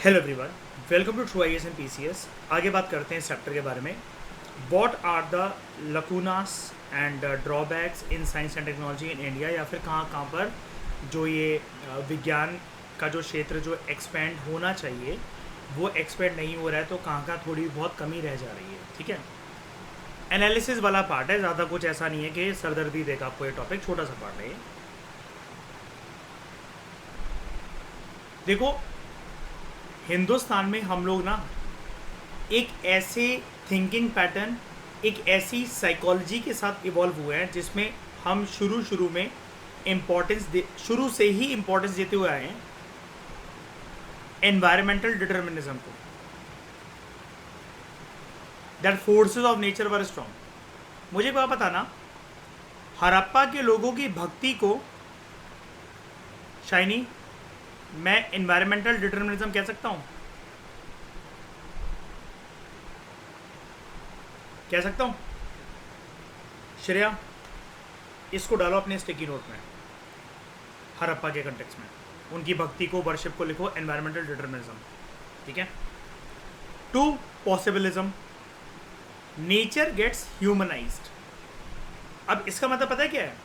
Hello everyone, welcome to true IAS and PCS. आगे बात करते हैं इस चैप्टर के बारे में। What are the lacunas and drawbacks in science and technology in India, या फिर कहाँ कहाँ पर जो ये विज्ञान का जो क्षेत्र जो एक्सपेंड होना चाहिए वो एक्सपेंड नहीं हो रहा है, तो कहाँ कहाँ थोड़ी बहुत कमी रह जा रही है। ठीक है, एनालिसिस वाला पार्ट है, ज़्यादा कुछ ऐसा नहीं है कि सरदर्दी देगा आपको ये टॉपिक, छोटा सा पार्ट है ये। देखो, हिंदुस्तान में हम लोग ना एक ऐसे थिंकिंग पैटर्न, एक ऐसी साइकोलॉजी के साथ इवॉल्व हुए हैं जिसमें हम शुरू में शुरू से ही इम्पोर्टेंस देते हुए आए हैं एनवायरमेंटल डिटर्मिनिज्म को, that forces of nature were strong. मुझे क्या बताना, हड़प्पा के लोगों की भक्ति को शाइनी मैं एनवायरमेंटल डिटर्मिनिज्म कह सकता हूं, कह सकता हूं। श्रेया, इसको डालो अपने स्टिकी नोट में, हड़प्पा के कंटेक्स्ट में उनकी भक्ति को, वर्शिप को लिखो एनवायरमेंटल डिटर्मिनिज्म। ठीक है। 2, पॉसिबिलिज्म, नेचर गेट्स ह्यूमनाइज्ड। अब इसका मतलब पता है क्या है,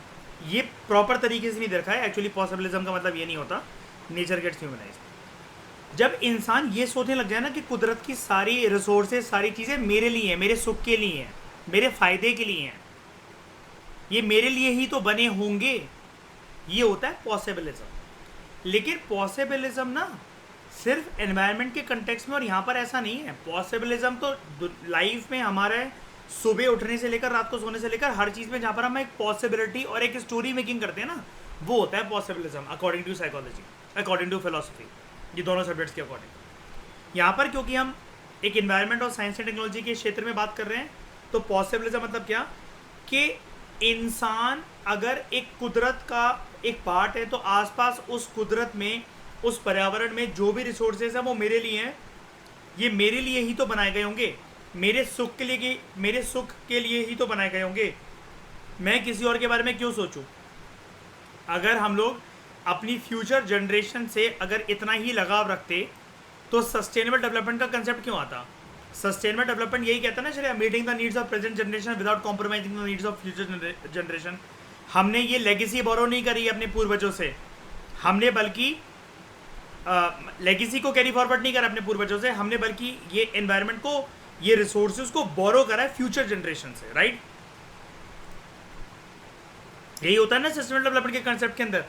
ये प्रॉपर तरीके से नहीं देखा है। एक्चुअली पॉसिबिलिज्म का मतलब ये नहीं होता नेचर गेट्स ह्यूमनाइज्ड। जब इंसान ये सोचने लग जाए ना कि कुदरत की सारी रिसोर्सेज, सारी चीज़ें मेरे लिए हैं, मेरे सुख के लिए हैं, मेरे फ़ायदे के लिए हैं, ये मेरे लिए ही तो बने होंगे, ये होता है पॉसिबिलिज्म। लेकिन पॉसिबिलिज्म ना सिर्फ एनवायरनमेंट के कंटेक्स्ट में, और यहाँ पर ऐसा नहीं है। पॉसिबिलिज्म तो लाइफ में हमारे सुबह उठने से लेकर रात को सोने से लेकर हर चीज़ में जहाँ पर हम एक पॉसिबिलिटी और एक स्टोरी मेकिंग करते हैं ना, वो होता है possibilism according to psychology, according to philosophy, ये दोनों सब्जेक्ट्स के अकॉर्डिंग। यहाँ पर क्योंकि हम एक इन्वायरमेंट और साइंस एंड टेक्नोलॉजी के क्षेत्र में बात कर रहे हैं, तो पॉसिबिलिज्म मतलब क्या कि इंसान अगर एक कुदरत का एक पार्ट है, तो आसपास उस कुदरत में, उस पर्यावरण में जो भी रिसोर्सेज हैं वो मेरे लिए हैं, ये मेरे लिए ही तो बनाए गए होंगे, मेरे सुख के लिए ही तो बनाए गए होंगे। मैं किसी और के बारे में क्यों सोचूं? अगर हम लोग अपनी फ्यूचर जनरेशन से अगर इतना ही लगाव रखते तो सस्टेनेबल डेवलपमेंट का कंसेप्ट क्यों आता? सस्टेनेबल डेवलपमेंट यही कहता है ना Shreya, meeting the needs of present generation without compromising the needs of future generation. हमने ये लेगेसी बोरो नहीं करी अपने पूर्वजों से, हमने बल्कि लेगेसी को कैरी फॉरवर्ड नहीं करा अपने पूर्वजों से, हमने बल्कि ये एनवायरनमेंट को, ये रिसोर्सेज को बोरो करा है फ्यूचर जनरेशन से। राइट, यही होता है ना सस्टेनेबल डेवलपमेंट के कंसेप्ट के अंदर,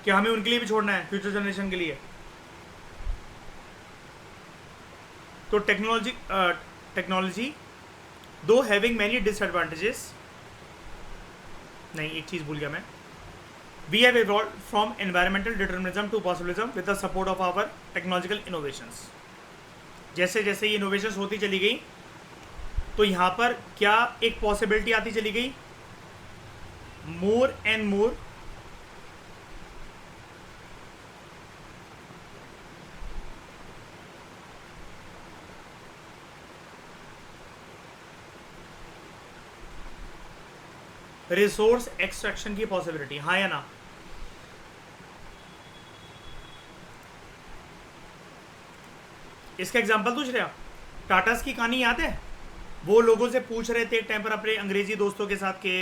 कि हमें उनके लिए भी छोड़ना है, फ्यूचर जनरेशन के लिए। तो टेक्नोलॉजी दो हैविंग मैनी डिसएडवांटेजेस, नहीं एक चीज़ भूल गया मैं, we have evolve from environmental determinism to possibilism with the support of our technological innovations. जैसे जैसे ये इनोवेशंस होती चली गई, तो यहाँ पर क्या एक पॉसिबिलिटी आती चली गई, more and more resource extraction की पॉसिबिलिटी। हाँ या ना? इसका एग्जांपल पूछ रहे आप, टाटास की कहानी याद है? वो लोगों से पूछ रहे थे एक टाइम पर अपने अंग्रेजी दोस्तों के साथ कि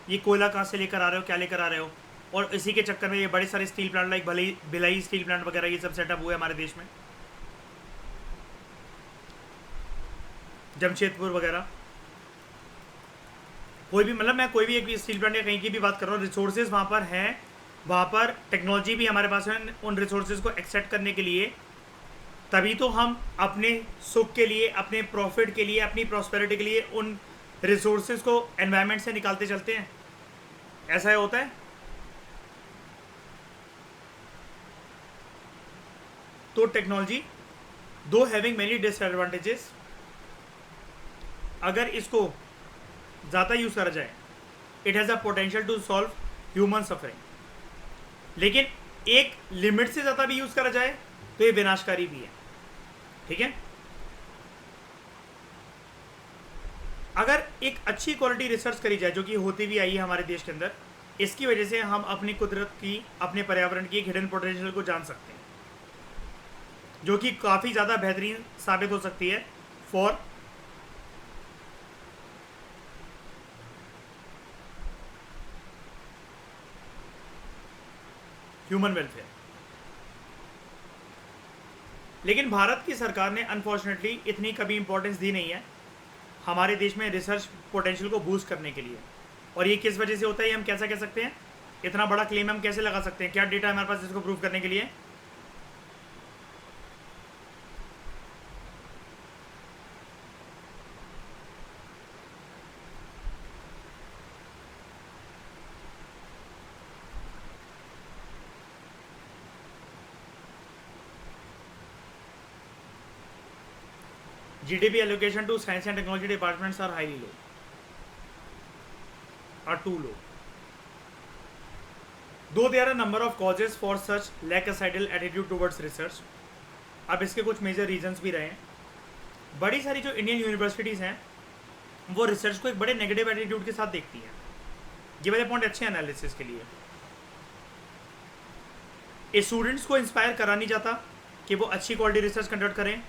ये कोयला कहाँ से लेकर आ रहे हो, क्या लेकर आ रहे हो, और इसी के चक्कर में ये बड़े सारे steel plant like Bhilai steel plant वगैरह ये सब सेटअप हुए हमारे देश में, जमशेदपुर वगैरह। कोई भी, मतलब मैं कोई भी एक स्टील प्लांट या कहीं की भी बात कर रहा हूँ, रिसोर्सेज वहाँ पर हैं, वहाँ पर टेक्नोलॉजी भी हमारे पास है उन रिसोर्सेज को एक्सेप्ट करने के लिए, तभी तो हम अपने सुख के लिए, अपने प्रॉफिट के लिए, अपनी प्रॉस्पेरिटी के लिए उन रिसोर्सेज को एनवायरनमेंट से निकालते चलते हैं। ऐसा ही होता है। तो टेक्नोलॉजी दो हैविंग मेनी डिसएडवांटेजेस, अगर इसको ज़्यादा यूज़ करा जाए, it has a potential to solve human suffering. लेकिन एक लिमिट से ज़्यादा भी यूज़ करा जाए तो ये विनाशकारी भी है। ठीक है, अगर एक अच्छी क्वालिटी रिसर्च करी जाए, जो कि होती भी आई है हमारे देश के अंदर, इसकी वजह से हम अपनी कुदरत की, अपने पर्यावरण की एक हिडन पोटेंशियल को जान सकते हैं। जो कि काफ़ी ज़्यादा बेहतरीन साबित हो सकती है फॉर ह्यूमन वेलफेयर। लेकिन भारत की सरकार ने अनफॉर्चुनेटली इतनी कभी इंपॉर्टेंस दी नहीं है हमारे देश में रिसर्च पोटेंशियल को बूस्ट करने के लिए। और ये किस वजह से होता है, ये हम कैसा कह सकते हैं, इतना बड़ा क्लेम हम कैसे लगा सकते हैं, क्या डेटा हमारे पास इसको प्रूव करने के लिए? GDP allocation to science and technology departments are highly low, are too low. Though there are a number of causes for such lackadaisical attitude towards research, अब इसके कुछ मेजर रीजंस भी रहे हैं। बड़ी सारी जो इंडियन यूनिवर्सिटीज़ हैं वो रिसर्च को एक बड़े नेगेटिव एटीट्यूड के साथ देखती हैं। ये वाले पॉइंट अच्छे हैं एनालिसिस के लिए। स्टूडेंट्स को इंस्पायर करा नहीं जाता कि वो अच्छी क्वालिटी रिसर्च कंडक्ट करें।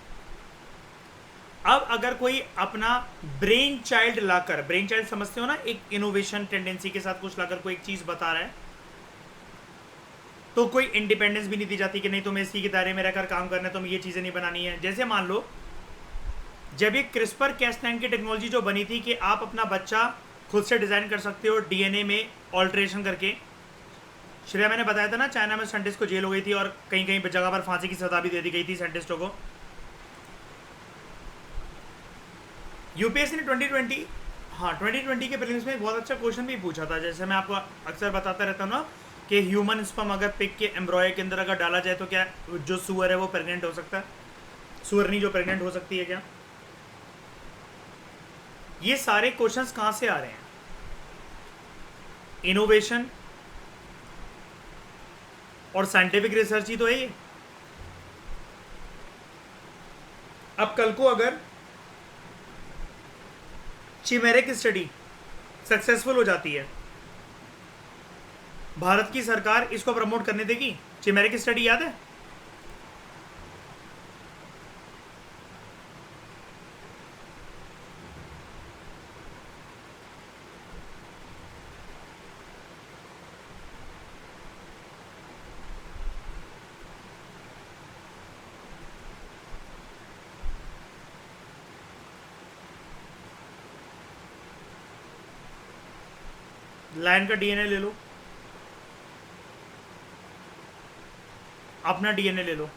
अब अगर कोई अपना ब्रेन चाइल्ड लाकर, ब्रेन चाइल्ड समझते हो ना, एक इनोवेशन टेंडेंसी के साथ कुछ लाकर कोई एक चीज़ बता रहा है, तो कोई इंडिपेंडेंस भी नहीं दी जाती कि नहीं तुम्हें इसी के दायरे में रहकर काम करना है, तुम्हें ये चीज़ें नहीं बनानी है। जैसे मान लो जब ये क्रिस्पर कैस9 की टेक्नोलॉजी जो बनी थी कि आप अपना बच्चा खुद से डिज़ाइन कर सकते हो DNA में ऑल्ट्रेशन करके। श्रेया मैंने बताया था ना, चाइना में साइंटिस्ट को जेल हो गई थी और कहीं कहीं जगह पर फांसी की सजा भी दे दी गई थी साइंटिस्टों को। यूपीएससी ने 2020 के प्रीलिम्स में बहुत अच्छा क्वेश्चन भी पूछा था। जैसे मैं आपको अक्सर बताता रहता हूँ ना कि ह्यूमन स्पर्म अगर पिग के एम्ब्रॉय के अंदर अगर डाला जाए तो क्या जो सुअर है वो प्रेग्नेंट हो सकता है, सुअरनी जो प्रेग्नेंट हो सकती है क्या? ये सारे क्वेश्चंस कहाँ से आ रहे हैं? इनोवेशन और साइंटिफिक रिसर्च ही तो है ये। अब कल को अगर चिमेरिक स्टडी सक्सेसफुल हो जाती है, भारत की सरकार इसको प्रमोट करने देगी? चिमेरिक स्टडी याद है? लायन का DNA ले लो, अपना DNA ले लो,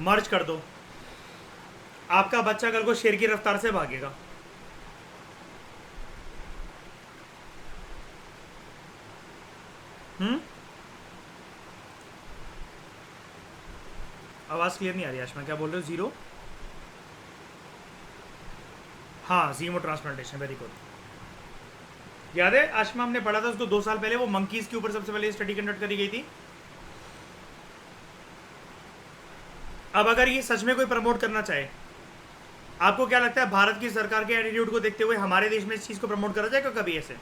मर्ज कर दो, आपका बच्चा कल को शेर की रफ्तार से भागेगा। आवाज़ क्लियर नहीं आ रही आशमा, क्या बोल रहे हो? जीरो, हाँ जीमो ट्रांसप्लांटेशन, वेरी गुड। याद है आशमा, हमने पढ़ा था उसको 2 साल पहले, वो मंकीज के ऊपर सबसे पहले स्टडी कंडक्ट करी गई थी। अब अगर ये सच में कोई प्रमोट करना चाहे, आपको क्या लगता है भारत की सरकार के एटीट्यूड को देखते हुए हमारे देश में इस चीज़ को प्रमोट करा जाएगा कभी? ऐसे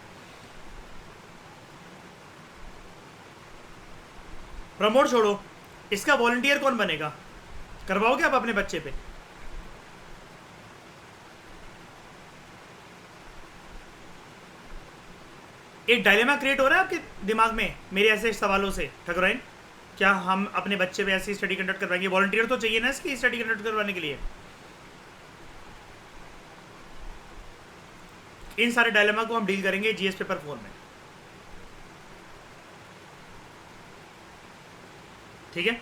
प्रमोट छोड़ो, इसका वॉलंटियर कौन बनेगा? करवाओगे आप अपने बच्चे पे? एक डायलेमा क्रिएट हो रहा है आपके दिमाग में मेरे ऐसे सवालों से ठकुराइन। क्या हम अपने बच्चे पे ऐसी स्टडी कंडक्ट करवाएंगे? वॉलंटियर तो चाहिए ना इसकी स्टडी कंडक्ट करवाने के लिए। इन सारे डायलेमा को हम डील करेंगे GS पेपर 4 में, ठीक है?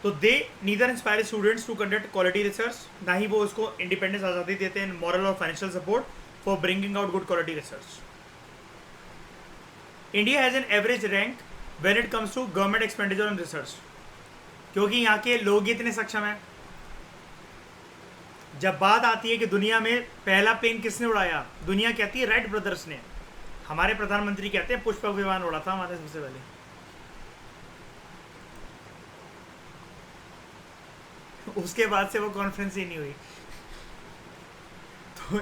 तो they neither inspire students to conduct quality research, ना ही वो उसको इंडिपेंडेंस आज़ादी देते हैं, मॉरल और financial support for bringing out good quality research. India has an average rank when it comes to government expenditure on research, क्योंकि यहाँ के लोग इतने सक्षम हैं। जब बात आती है कि दुनिया में पहला प्लेन किसने उड़ाया, दुनिया कहती है राइट ब्रदर्स ने। हमारे प्रधानमंत्री कहते हैं पुष्पक विमान उड़ा था हमारे सबसे पहले। उसके बाद से वो कॉन्फ्रेंस ही नहीं हुई। तो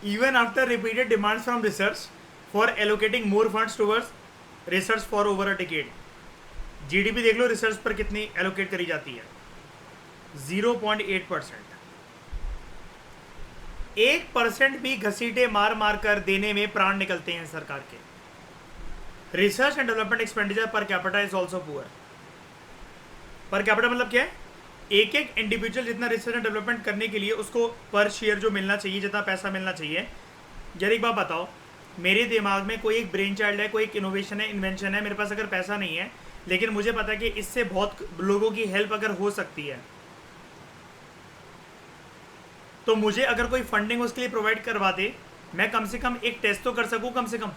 even after repeated demands from research for allocating more funds towards research for over a decade. GDP देख लो रिसर्च पर कितनी एलोकेट करी जाती है, 0.8%। 1% भी घसीटे मार मार कर देने में प्राण निकलते हैं सरकार के। Research and development expenditure per capita is also poor. Per capita मतलब क्या है? एक एक इंडिविजुअल जितना रिसर्च एंड डेवलपमेंट करने के लिए उसको पर शेयर जो मिलना चाहिए, जितना पैसा मिलना चाहिए। जरा एक बात बताओ, मेरे दिमाग में कोई एक ब्रेन चाइल्ड है, कोई एक इनोवेशन है, इन्वेंशन है, मेरे पास अगर पैसा नहीं है लेकिन मुझे पता है कि इससे बहुत लोगों की हेल्प अगर हो सकती है, तो मुझे अगर कोई फंडिंग उसके लिए प्रोवाइड करवा दे, मैं कम से कम एक टेस्ट तो कर सकूं कम से कम।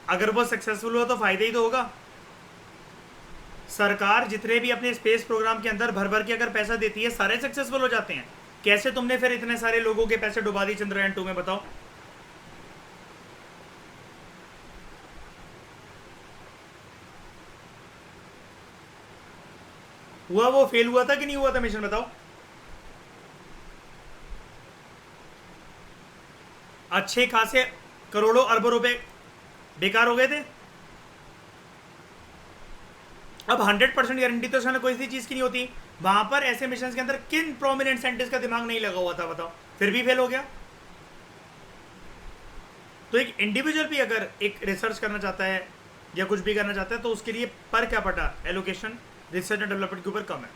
अगर वो सक्सेसफुल हो तो फायदा ही तो होगा। सरकार जितने भी अपने स्पेस प्रोग्राम के अंदर भर भर के अगर पैसा देती है, सारे सक्सेसफुल हो जाते हैं। कैसे तुमने फिर इतने सारे लोगों के पैसे डुबा दिए चंद्रयान 2 में, बताओ? हुआ, वो फेल हुआ था कि नहीं हुआ था मिशन, बताओ? अच्छे खासे करोड़ों अरबों रुपए बेकार हो गए थे। अब 100% गारंटी तो उसमें कोई सी चीज की नहीं होती। वहां पर ऐसे मिशन के अंदर किन प्रोमिनेंट साइंटिस्ट का दिमाग नहीं लगा हुआ था, बताओ? फिर भी फेल हो गया। तो एक इंडिविजुअल भी अगर एक रिसर्च करना चाहता है या कुछ भी करना चाहता है, तो उसके लिए per capita allocation research and development के ऊपर कम है।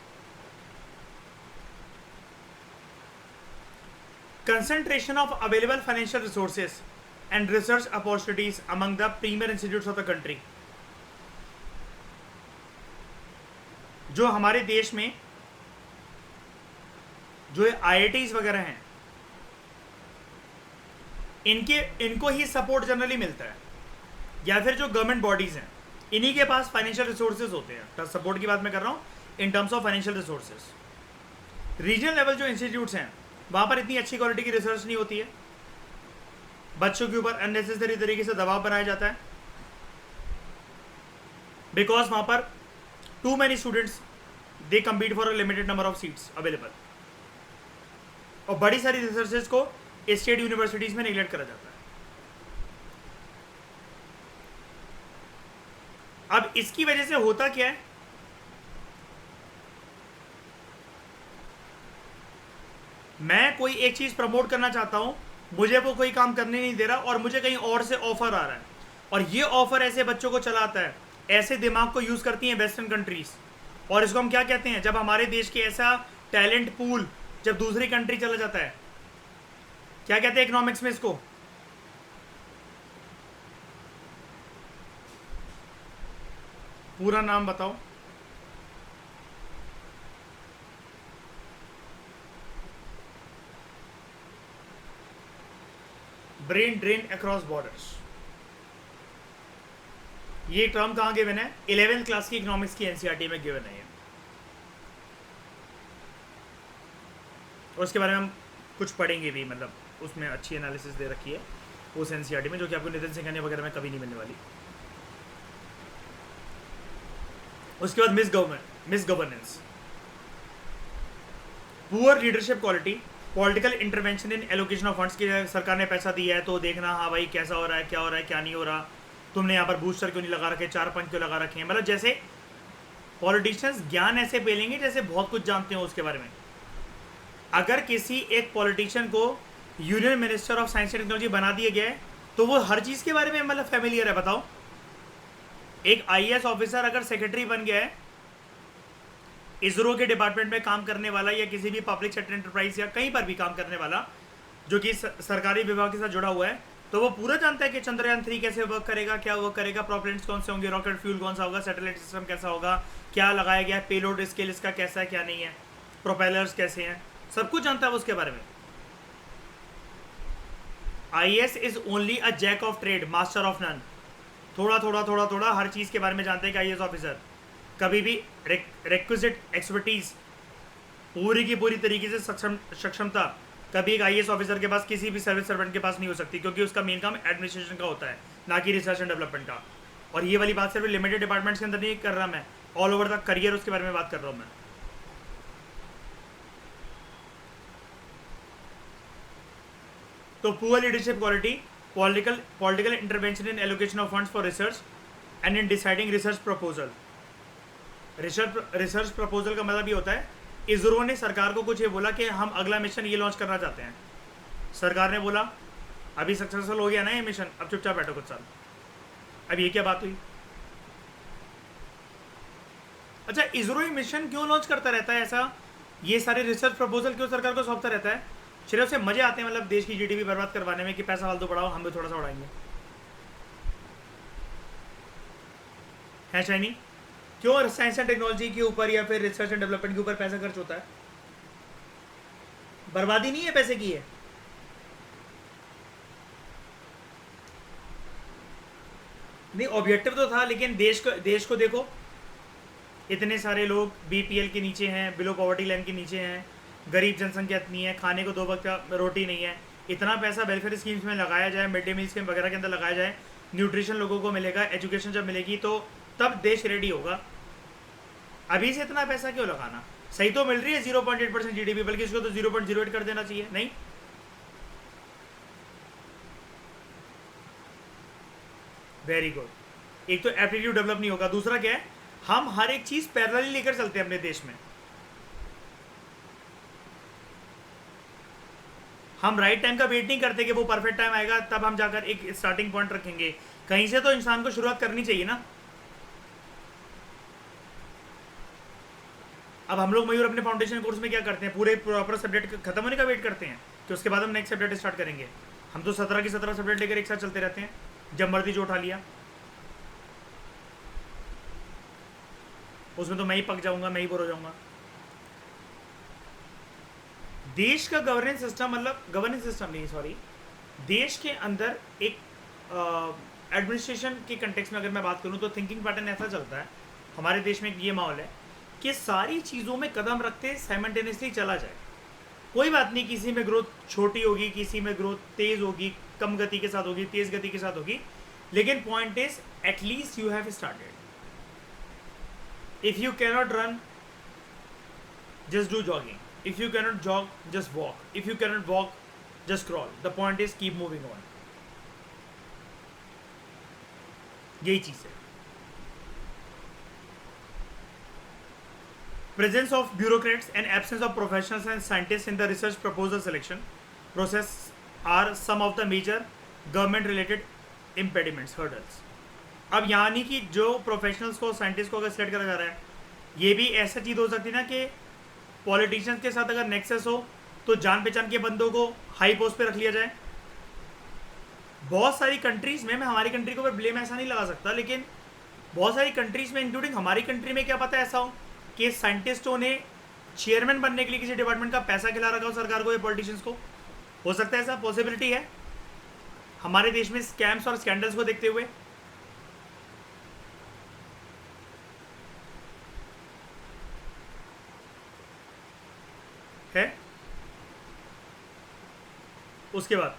Concentration of available financial resources and research opportunities among the premiere institutes of the country. जो हमारे देश में जो आईआईटीज वगैरह हैं, इनको ही सपोर्ट जनरली मिलता है, या फिर जो गवर्नमेंट बॉडीज हैं इन्हीं के पास फाइनेंशियल रिसोर्सेज होते हैं। सपोर्ट की बात मैं कर रहा हूं in terms of financial resources. Regional level जो इंस्टीट्यूट्स हैं वहां पर इतनी अच्छी क्वालिटी की रिसर्च नहीं होती है। बच्चों के ऊपर अननेसेसरी तरीके से दबाव बनाया जाता है, बिकॉज वहां पर too many students they compete for a limited number of seats available, और बड़ी सारी रिसर्चेज को स्टेट यूनिवर्सिटीज में निगलेक्ट करा जाता है। अब इसकी वजह से होता क्या है, मैं कोई एक चीज प्रमोट करना चाहता हूं, मुझे वो कोई काम करने नहीं दे रहा और मुझे कहीं और से ऑफर आ रहा है, और ये ऑफर ऐसे बच्चों को चलाता है, ऐसे दिमाग को यूज करती हैं वेस्टर्न कंट्रीज। और इसको हम क्या कहते हैं, जब हमारे देश के ऐसा टैलेंट पूल जब दूसरी कंट्री चला जाता है, क्या कहते हैं इकोनॉमिक्स में इसको? पूरा नाम बताओ। Brain drain across borders. ये टर्म कहां गिवन है? 11th क्लास की इकोनॉमिक्स की एनसीईआरटी में गिवन है ये। और उसके बारे में हम कुछ पढ़ेंगे भी, मतलब उसमें अच्छी एनालिसिस दे रखी है उस एनसीईआरटी में, जो कि आपको नितिन सिंघानिया वगैरह में कभी नहीं मिलने वाली। उसके बाद miss governance, poor leadership quality, political intervention in allocation of funds की। सरकार ने पैसा दिया है तो देखना, हाँ भाई कैसा हो रहा है, क्या हो रहा है, क्या नहीं हो रहा, तुमने यहाँ पर बूस्टर क्यों नहीं लगा रखे, 4 पंख क्यों लगा रखे हैं। मतलब जैसे पॉलिटिशियंस ज्ञान ऐसे पेलेंगे जैसे बहुत कुछ जानते हो उसके बारे में। अगर किसी एक पॉलिटिशियन को union minister of science and technology बना दिया गया है तो वो हर चीज़ के बारे में मतलब फैमिलियर है, बताओ? एक आईएएस ऑफिसर अगर सेक्रेटरी बन गया है इसरो के डिपार्टमेंट में काम करने वाला, या किसी भी पब्लिक सेक्टर एंटरप्राइज या कहीं पर भी काम करने वाला जो कि सरकारी विभाग के साथ जुड़ा हुआ है, तो वो पूरा जानता है कि चंद्रयान 3 कैसे वर्क करेगा, क्या वर्क करेगा, प्रोपेलेंट्स कौन से होंगे, रॉकेट फ्यूल कौन सा होगा, सैटेलाइट सिस्टम कैसा होगा, क्या लगाया गया है, पेलोड स्केल इसका कैसा है, क्या नहीं है, प्रोपेलर्स कैसे हैं, सब कुछ जानता है उसके बारे में। IAS is only a jack of trade, master of none. थोड़ा थोड़ा थोड़ा थोड़ा हर चीज़ के बारे में जानते हैं कि आईएएस ऑफिसर कभी भी रिक्विजिट एक्सपर्टीज, पूरी की पूरी तरीके से सक्षमता कभी एक आईएएस ऑफिसर के पास, किसी भी सर्विस सर्वेंट के पास नहीं हो सकती, क्योंकि उसका मेन काम एडमिनिस्ट्रेशन का होता है, ना कि रिसर्च एंड डेवलपमेंट का। और ये वाली बात सिर्फ लिमिटेड डिपार्टमेंट्स के अंदर नहीं कर रहा मैं, ऑल ओवर द करियर उसके बारे में बात कर रहा हूँ मैं। तो poor leadership quality, political intervention in allocation of funds for research and in deciding research proposal. Research proposal का मतलब ये होता है, इसरो ने सरकार को कुछ ये बोला कि हम अगला मिशन ये लॉन्च करना चाहते हैं. सरकार ने बोला अभी सक्सेसफुल हो गया ना ये मिशन, अब चुपचाप बैठो कुछ साल. अब ये क्या बात हुई? अच्छा, इसरो ये मिशन क्यों लॉन्च करता रहता है ऐसा? ये सारे रिसर्च प्रपोजल क्यों सरकार को सौंपता रहता है? सिर्फ से मजे आते हैं, मतलब देश की जीडीपी बर्बाद करवाने में कि पैसा फालतू बढ़ाओ, हम भी थोड़ा सा उड़ाएंगे. है शाइनी? क्यों साइंस एंड टेक्नोलॉजी के ऊपर या फिर रिसर्च एंड डेवलपमेंट के ऊपर पैसा खर्च होता है? बर्बादी नहीं है पैसे की है. नहीं, ऑब्जेक्टिव तो था, लेकिन देश को देखो, इतने सारे लोग बीपीएल के नीचे हैं, बिलो पॉवर्टी लाइन के नीचे हैं, गरीब जनसंख्या इतनी है, खाने को 2 वक्त का रोटी नहीं है. इतना पैसा वेलफेयर स्कीम्स में लगाया जाए, मिड डे मील स्कीम वगैरह के अंदर लगाया जाए, न्यूट्रिशन लोगों को मिलेगा, एजुकेशन जब मिलेगी तो तब देश रेडी होगा. अभी से इतना पैसा क्यों लगाना? सही तो मिल रही है 0.8% जीडीपी, बल्कि इसको तो 0.08 कर देना चाहिए. नहीं, वेरी गुड. एक तो एप्टीट्यूड डेवलप नहीं होगा, दूसरा क्या है, हम हर एक चीज पैरेलली लेकर चलते हैं अपने देश में. हम राइट टाइम का वेट नहीं करते कि वो परफेक्ट टाइम आएगा तब हम जाकर एक स्टार्टिंग पॉइंट रखेंगे. कहीं से तो इंसान को शुरुआत करनी चाहिए ना. अब हम लोग मयूर अपने फाउंडेशन कोर्स में क्या करते हैं, पूरे प्रॉपर सब्जेक्ट खत्म होने का वेट करते हैं कि उसके बाद हम नेक्स्ट सब्जेक्ट स्टार्ट करेंगे. हम तो 17 की 17 सब्जेक्ट लेकर एक साथ चलते रहते हैं, जब मर्जी जो उठा लिया उसमें तो मैं ही पक जाऊंगा, मैं ही बोर हो जाऊंगा. देश का गवर्नेंस सिस्टम, मतलब गवर्नेंस सिस्टम नहीं, सॉरी, देश के अंदर एक एडमिनिस्ट्रेशन के कंटेक्स्ट में अगर मैं बात करूं तो थिंकिंग पैटर्न ऐसा चलता है हमारे देश में. ये माहौल है कि सारी चीज़ों में कदम रखते साइमल्टेनियसली चला जाए. कोई बात नहीं, किसी में ग्रोथ छोटी होगी, किसी में ग्रोथ तेज़ होगी, कम गति के साथ होगी, तेज़ गति के साथ होगी, लेकिन point is at least you have started. If you cannot run, just do jogging. If you cannot jog, just walk. If you cannot walk, just crawl. The point is keep moving on. यही चीज़ है. Presence of bureaucrats and absence of professionals and scientists in the research proposal selection process are some of the major government-related impediments, hurdles. अब यानी कि जो professionals को, scientist को अगर select करा जा रहा है, ये भी ऐसा चीज़ हो सकती है ना कि पॉलिटिशियंस के साथ अगर नेक्सस हो तो जान पहचान के बंदों को हाई पोस्ट पे रख लिया जाए. बहुत सारी कंट्रीज़ में, मैं हमारी कंट्री को ब्लेम ऐसा नहीं लगा सकता, लेकिन बहुत सारी कंट्रीज़ में इंक्लूडिंग हमारी कंट्री में क्या पता ऐसा हो कि साइंटिस्टों ने चेयरमैन बनने के लिए किसी डिपार्टमेंट का पैसा खिला रखा हो सरकार को या पॉलिटिशियंस को. हो सकता है ऐसा, पॉसिबिलिटी है हमारे देश में स्कैम्स और स्कैंडल्स को देखते हुए. है. उसके बाद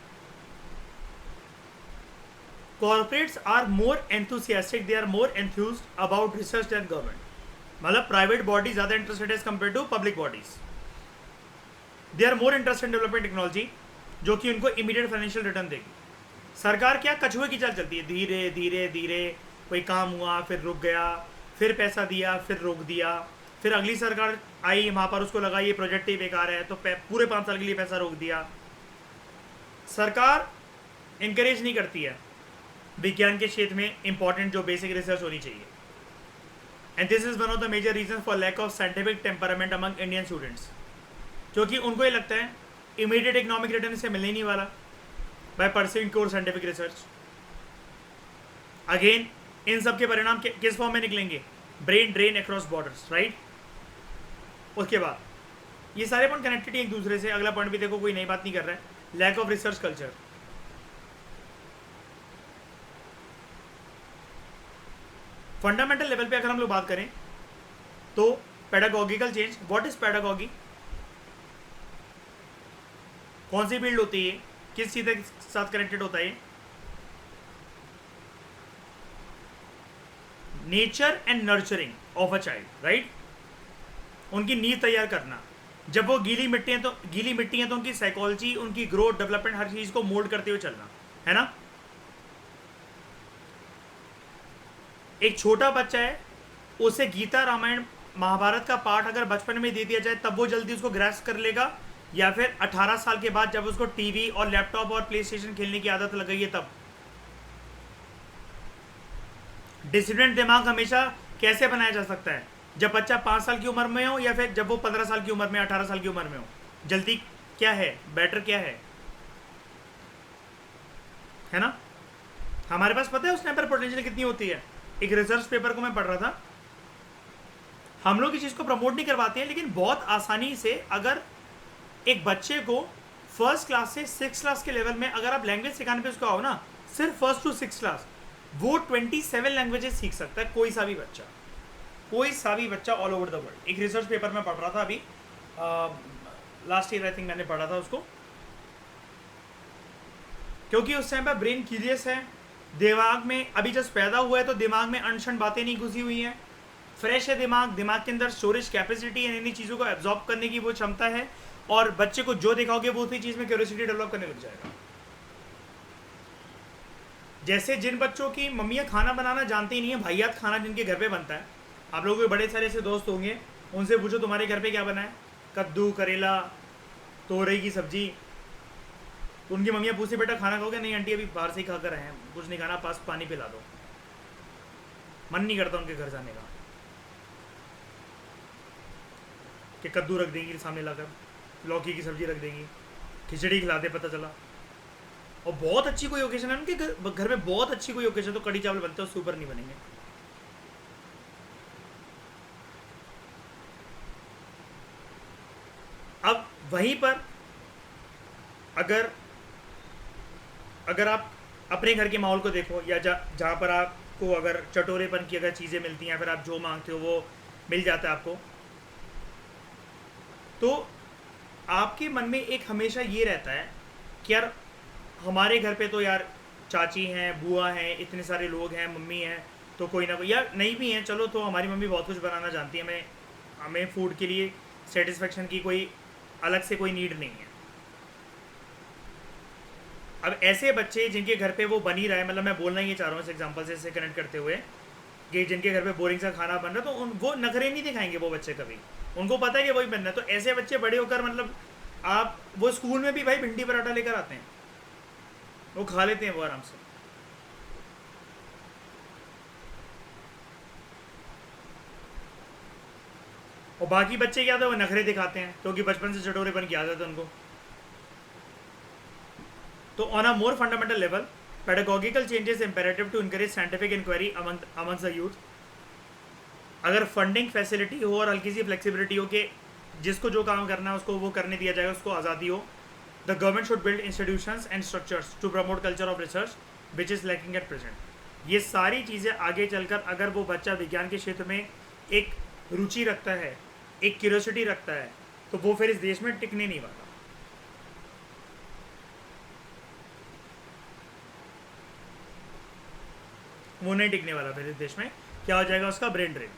corporates are more enthusiastic, they are more enthused about research than government. मतलब प्राइवेट बॉडी ज्यादा interested as compare to public bodies. They are more interested in developing technology जो कि उनको इमीडिएट फाइनेंशियल रिटर्न देगी. सरकार क्या कछुए की चाल चलती है, धीरे धीरे धीरे कोई काम हुआ फिर रुक गया, फिर पैसा दिया फिर रोक दिया, फिर अगली सरकार आई वहाँ पर उसको लगा ये प्रोजेक्ट ही बेकार है तो पूरे 5 साल के लिए पैसा रोक दिया. सरकार इंकरेज नहीं करती है विज्ञान के क्षेत्र में इंपॉर्टेंट जो बेसिक रिसर्च होनी चाहिए. And this is one of the major reason for lack of scientific temperament among Indian students, क्योंकि उनको ये लगता है इमीडिएट इकोनॉमिक रिटर्न से मिलने ही नहीं वाला by pursuing core scientific research. Again इन सब के परिणाम किस फॉर्म में निकलेंगे? Brain drain across borders, right. उसके बाद ये सारे पॉइंट कनेक्टेड एक दूसरे से. अगला पॉइंट भी देखो, कोई नई बात नहीं कर रहा है. Lack of research culture. Fundamental level पे अगर हम लोग बात करें तो pedagogical change. What is pedagogy? कौन सी फील्ड होती है, किस चीज के साथ कनेक्टेड होता है? Nature and nurturing of a child, right. उनकी नींव तैयार करना. जब वो गीली मिट्टी है तो उनकी साइकोलॉजी, उनकी ग्रोथ, डेवलपमेंट, हर चीज़ को मोल्ड करते हुए चलना, है ना. एक छोटा बच्चा है, उसे गीता रामायण महाभारत का पाठ अगर बचपन में दे दिया जाए तब वो जल्दी उसको ग्रैस्प कर लेगा, या फिर 18 साल के बाद जब उसको टीवी और लैपटॉप और प्ले स्टेशन खेलने की आदत लग गई है तब? डिसिप्लिन दिमाग हमेशा कैसे बनाया जा सकता है? जब बच्चा 5 साल की उम्र में हो, या फिर जब वो 15 साल की उम्र में, 18 साल की उम्र में हो? जल्दी क्या है, बेटर क्या है ना? हमारे पास पता है उस टाइम पर पोटेंशियल कितनी होती है। एक रिसर्च पेपर को मैं पढ़ रहा था, हम लोग इस चीज़ को प्रमोट नहीं करवाते हैं, लेकिन बहुत आसानी से अगर एक बच्चे को फर्स्ट क्लास से 6 क्लास के लेवल में अगर आप लैंग्वेज सिखाने पे उसको आओ ना, सिर्फ फर्स्ट टू 6 क्लास, वो 27 लैंग्वेजेस सीख सकता है, कोई सा भी बच्चा ऑल ओवर द वर्ल्ड। एक रिसर्च पेपर में पढ़ रहा था अभी, लास्ट ईयर आई थिंक मैंने पढ़ा था उसको, क्योंकि उस टाइम पर ब्रेन क्यूरियस है, दिमाग में अभी जस्ट पैदा हुआ है तो दिमाग में अनशन बातें नहीं घुसी हुई हैं, फ्रेश है दिमाग के अंदर स्टोरेज कैपेसिटी है, इन्हीं चीज़ों को एब्जॉर्ब करने की वो क्षमता है, और बच्चे को जो दिखाओगे वो उसी चीज़ में क्यूरियोसिटी डेवलप करने लग जाएगा। जैसे जिन बच्चों की मम्मियाँ खाना बनाना जानती नहीं है, भाइयात खाना जिनके घर पे बनता है, आप लोगों के बड़े सारे ऐसे दोस्त होंगे, उनसे पूछो तुम्हारे घर पे क्या बना है, कद्दू, करेला, तोरई की सब्जी, तो उनकी मम्मियाँ पूछती बेटा खाना खाओगे? नहीं आंटी अभी बाहर से ही खा कर आए हैं, कुछ नहीं खाना, पास पानी पिला दो। मन नहीं करता उनके घर जाने का, कि कद्दू रख देंगी सामने लाकर, लौकी की सब्जी रख देंगी, खिचड़ी खिलाते पता चला। और बहुत अच्छी कोई ओकेजन है उनके घर में, बहुत अच्छी कोई ओकेजन तो कड़ी चावल बनते हैं, उससे ऊपर नहीं बनेंगे। अब वहीं पर अगर आप अपने घर के माहौल को देखो, या जहाँ पर आपको अगर चटोरेपन की अगर चीज़ें मिलती हैं, फिर आप जो मांगते हो वो मिल जाता है आपको, तो आपके मन में एक हमेशा ये रहता है कि यार हमारे घर पे तो यार चाची हैं, बुआ हैं, इतने सारे लोग हैं, मम्मी हैं, तो कोई ना कोई, या नहीं भी हैं चलो, तो हमारी मम्मी बहुत कुछ बनाना जानती है, हमें फूड के लिए सेटिस्फेक्शन की कोई अलग से कोई नीड नहीं है। अब ऐसे बच्चे जिनके घर पे वो बन ही रहा है, मतलब मैं बोलना ही चाह रहा हूँ इस एग्जांपल से कनेक्ट करते हुए, कि जिनके घर पे बोरिंग सा खाना बन रहा है, तो वो नखरे नहीं दिखाएंगे वो बच्चे कभी, उनको पता है कि वही बनना है। तो ऐसे बच्चे बड़े होकर, मतलब आप वो स्कूल में भी भाई भिंडी पराठा लेकर आते हैं, वो खा लेते हैं वो आराम से। और बाकी बच्चे क्या होता है, वो नखरे दिखाते हैं, क्योंकि बचपन से चटोरेपन की आदत है उनको। तो on a more fundamental level, pedagogical change is imperative to encourage scientific inquiry amongst the youth। अगर फंडिंग फैसिलिटी हो और हल्की सी फ्लेक्सिबिलिटी हो कि जिसको जो काम करना है उसको वो करने दिया जाएगा, उसको आज़ादी हो। The government should build institutions and structures to promote culture of research which is lacking at present. ये सारी चीज़ें आगे चलकर, अगर वो बच्चा विज्ञान के क्षेत्र में एक रुचि रखता है, एक क्यूरियोसिटी रखता है, तो वो फिर इस देश में टिकने नहीं वाला। वो नहीं टिकने वाला फिर इस देश में। क्या हो जाएगा उसका? Brain drain.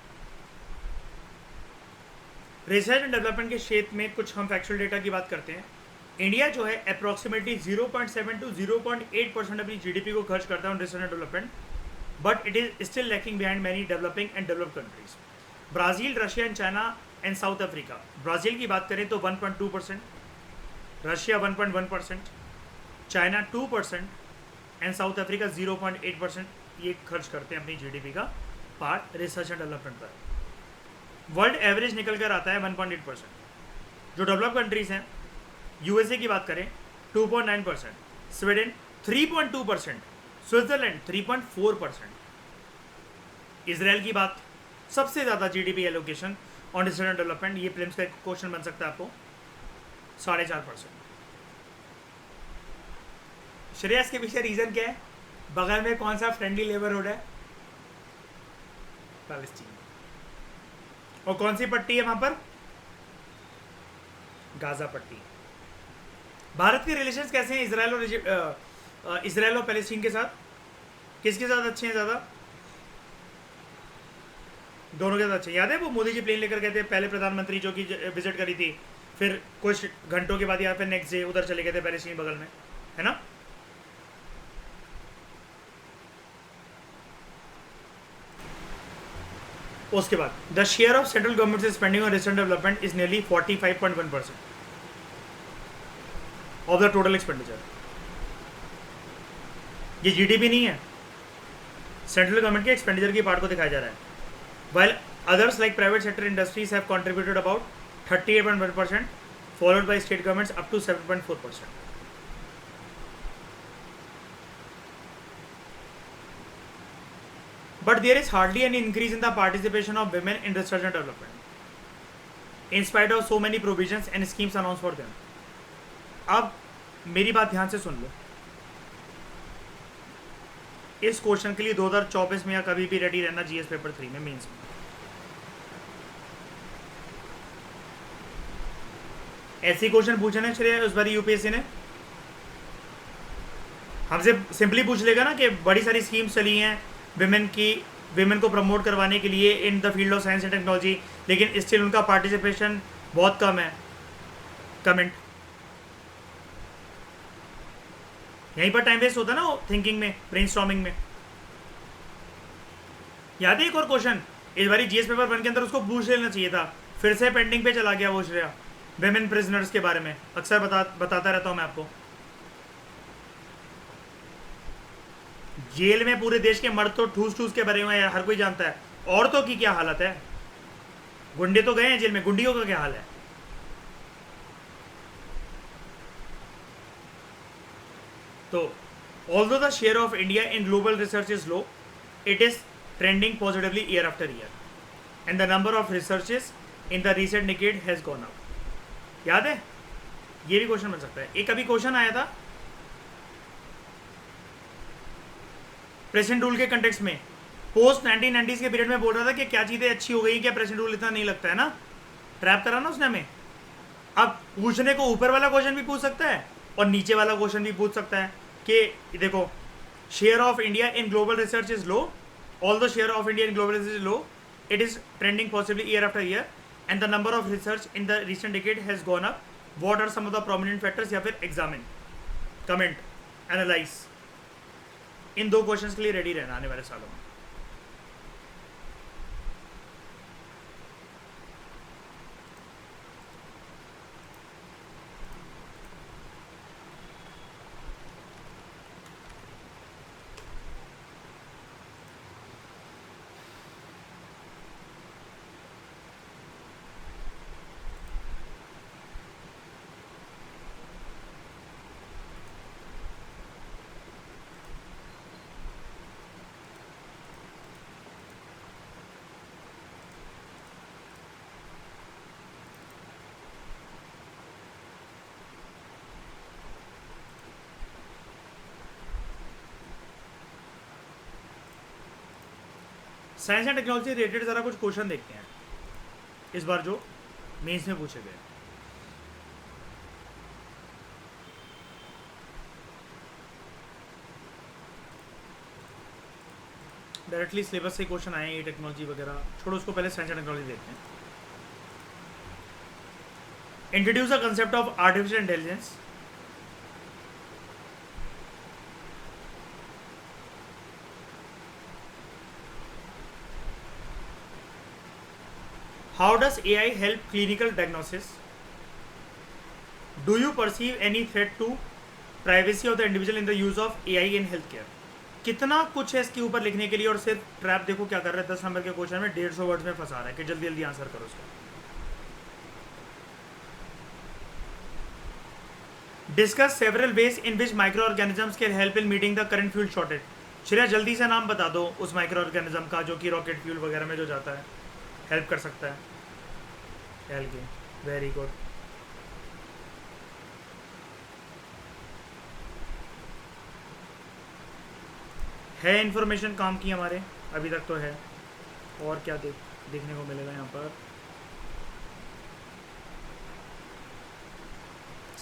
Research and development के क्षेत्र में कुछ हम फैक्चुअल डेटा की बात करते हैं। इंडिया जो है अप्रॉक्सीमेटली 0.7 to 0.8% अपनी जीडीपी को खर्च करता है on research and development, but it is still lacking behind many developing and developed countries. Brazil, Russia and China and south Africa. Brazil की बात करें तो 1.2%, Russia 1.1%, China 2% and south Africa 0.8% ये खर्च करते हैं अपनी जीडीपी का पार्ट रिसर्च एंड डेवलपमेंट पर। वर्ल्ड एवरेज निकल कर आता है 1.8%। जो डेवलप कंट्रीज हैं, यूएसए की बात करें 2.9%, स्वीडन 3.2%, स्विट्जरलैंड 3.4%। इसराइल की बात, सबसे ज़्यादा GDP allocation on research and development, ये प्रीलिम्स का क्वेश्चन बन सकता है आपको, 4.5%। श्रेयस के पीछे रीज़न क्या है? बगल में कौन सा फ्रेंडली लेबर रोड है? पैलेस्टीन। और कौन सी पट्टी है वहां पर? गाजा पट्टी। भारत के रिलेशंस कैसे हैं इजराइल और पैलेस्टीन के साथ? किसके साथ अच्छे हैं ज़्यादा? दोनों के साथ अच्छे। याद है वो मोदी जी प्लेन लेकर गए थे, पहले प्रधानमंत्री जो कि विजिट करी थी, फिर कुछ घंटों के बाद या फिर नेक्स्ट डे उधर चले गए थे पैलेस्टीन बगल में, है ना? उसके बाद the share of central government spending on research development is nearly 45.1% of the total expenditure. ये जीडीपी नहीं है, सेंट्रल गवर्नमेंट के एक्सपेंडिचर की पार्ट को दिखाया जा रहा है. While others like private sector industries have contributed about 38.1%, followed by state governments up to 7.4%. But there is hardly any increase in the participation of women in research and development, in spite of so many provisions and schemes announced for them. अब मेरी बात ध्यान से सुन लो. इस question के लिए 2024 में या कभी भी रेडी रहना जीएस पेपर 3 में मेंस में. ऐसी क्वेश्चन पूछे ना श्रेया उस बार यूपीएससी ने हमसे सिंपली पूछ लेगा ना कि बड़ी सारी स्कीम्स चली हैं विमेन को प्रमोट करवाने के लिए in the field of science and technology, लेकिन स्टिल उनका पार्टिसिपेशन बहुत कम है. कमेंट यहीं पर टाइम वेस्ट होता है ना थिंकिंग में, ब्रेनस्टॉर्मिंग में. याद है एक और क्वेश्चन इस बारी जीएस पेपर 1 के अंदर उसको पूछ लेना चाहिए था, फिर से पेंडिंग पे चला गया वो श्रेया. विमेन प्रिजनर्स के बारे में अक्सर बताता रहता हूं मैं आपको. जेल में पूरे देश के मर्द तो ठूस ठूस के भरे हुए हैं, हर कोई जानता है. औरतों की क्या हालत है, गुंडे तो गए हैं जेल में, गुंडियों का क्या हाल है. तो although the share of India in global research is low, it is trending positively year after year, and the number of researches in the recent decade has gone up. याद है ये भी क्वेश्चन बन सकता है. एक अभी क्वेश्चन आया था प्रेसिडेंट रूल के कंटेक्स्ट में, पोस्ट 1990s के पीरियड में बोल रहा था कि क्या चीज़ें अच्छी हो गई, क्या प्रेसिडेंट रूल इतना नहीं लगता है ना. ट्रैप करा ना उसने हमें. अब पूछने को ऊपर वाला क्वेश्चन भी पूछ सकता है और नीचे वाला क्वेश्चन भी पूछ सकता है कि देखो share of India in global research is low, all the share of India in global research is low, it is trending possibly year after year, and the number of research in the recent decade has gone up. What are some of the prominent factors, या फिर examine, comment, analyse. इन दो questions के लिए ready रहना आने वाले सालों में. साइंस एंड टेक्नोलॉजी रिलेटेड ज़रा कुछ क्वेश्चन देखते हैं इस बार जो मेंस में पूछे गए. डायरेक्टली सिलेबस से क्वेश्चन आए, ये टेक्नोलॉजी वगैरह छोड़ो, उसको पहले साइंस एंड टेक्नोलॉजी देखते हैं. Introduce the concept of artificial intelligence. How does AI help clinical diagnosis? Do you perceive any threat to privacy of the individual in the use of AI in healthcare? कितना कुछ है इसके ऊपर लिखने के लिए, और सिर्फ ट्रैप देखो क्या कर रहा है. 10 नंबर के क्वेश्चन में 150 वर्ड्स में फंसा रहा है कि जल्दी जल्दी आंसर करो उसका. Discuss several ways in which micro organisms can help in meeting the current fuel shortage. Shreya जल्दी से नाम बता दो उस माइक्रो ऑर्गेनिज्म का जो कि रॉकेट फ्यूल वगैरह में जो जाता है, हेल्प कर सकता है. Algae, very good. है इन्फॉर्मेशन काम की हमारे अभी तक तो है. और क्या देखने को मिलेगा यहाँ पर.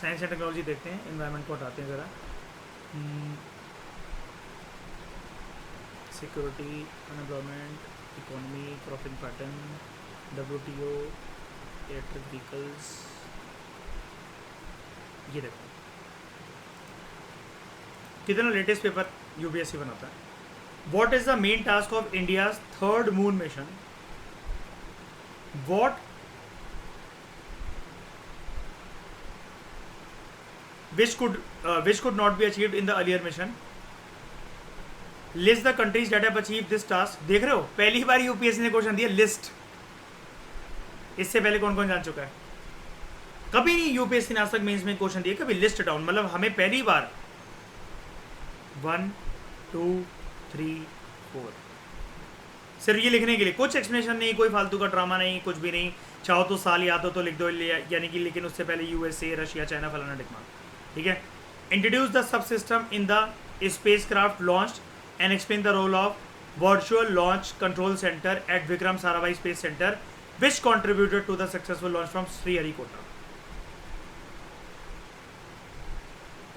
साइंस एंड टेक्नोलॉजी देखते हैं, एनवायरनमेंट को हटाते हैं ज़रा. Security, unemployment, economy, profit pattern, WTO, electric vehicles. ये देखो कितना लेटेस्ट पेपर यूपीएससी बनाता है. What is the main task of India's third moon mission what which could not be achieved in the earlier mission. List the countries that have achieved this task. देख रहे हो, पहली बार UPSC ने question दिया list. इससे पहले कौन कौन जान चुका है? कभी नहीं यूपीएससी ने आज तक मेंस में क्वेश्चन दिया कभी लिस्ट डाउन. मतलब हमें पहली बार 1 2 3 4 सिर्फ ये लिखने के लिए, कुछ एक्सप्लेनेशन नहीं, कोई फालतू का ड्रामा नहीं, कुछ भी नहीं. चाहो तो साल याद हो तो लिख दो, यानी कि लेकिन उससे पहले यूएसए, रशिया, चाइना, फलाना टिकमा. ठीक है. Introduce the subsystem in the spacecraft launched and explain the role of virtual launch control centre at Vikram Sarabhai space centre which contributed to the successful launch from Sriharikota.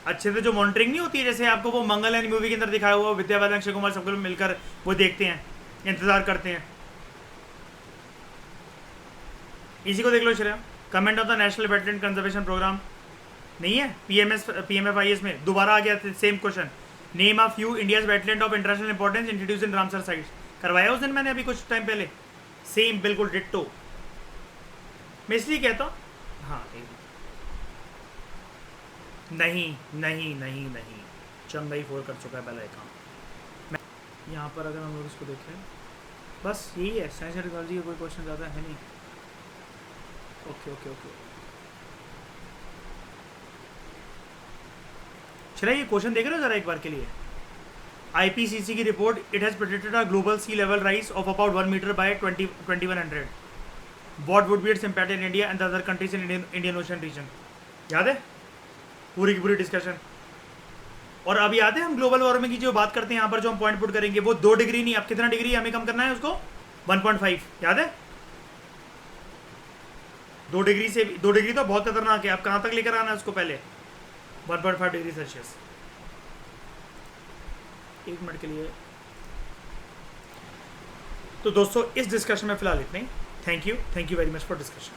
अच्छे से जो monitoring नहीं होती है, जैसे आपको वो मंगलयान मूवी के अंदर दिखाया हुआ, विद्या बालन, अक्षय कुमार सबको मिलकर वो देखते हैं, इंतजार करते हैं. इसी को देख लो Shreya. Comment of the national wetland conservation programme नहीं है PMFIS में दोबारा आ गया same question. Name of few India's wetland of international importance introduce in Ramsar sites. करवाया उस दिन मैंने अभी कुछ टाइम पहले. सेम बिल्कुल डिट्टो. मैं इसलिए कहता हूँ हाँ नहीं नहीं नहीं नहीं चंगाई 4 कर चुका है पहला एक काम. यहाँ पर अगर हम लोग इसको देखें बस यही है. साइंस एंड टेक्नोलॉजी का कोई क्वेश्चन ज़्यादा है नहीं. ओके ओके ओके चलिए ये क्वेश्चन देख रहे हो जरा एक बार के लिए. IPCC की report, it has predicted a global sea level rise of about 1 metre by 2100. What would be its impact in India and the other countries in Indian Ocean region. याद है पूरी की पूरी डिस्कशन. और अभी याद है हम ग्लोबल वार्मिंग की जो बात करते हैं यहाँ पर जो हम पॉइंट पुट करेंगे वो 2 डिग्री नहीं, अब कितना डिग्री हमें कम करना है उसको 1.5. याद है 2 डिग्री से 2 डिग्री तो बहुत खतरनाक है. अब कहाँ तक लेकर आना है उसको पहले 1.5 डिग्री सेल्सियस. एक मिनट के लिए. तो दोस्तों इस डिस्कशन में फिलहाल इतने. Thank you very much for discussion.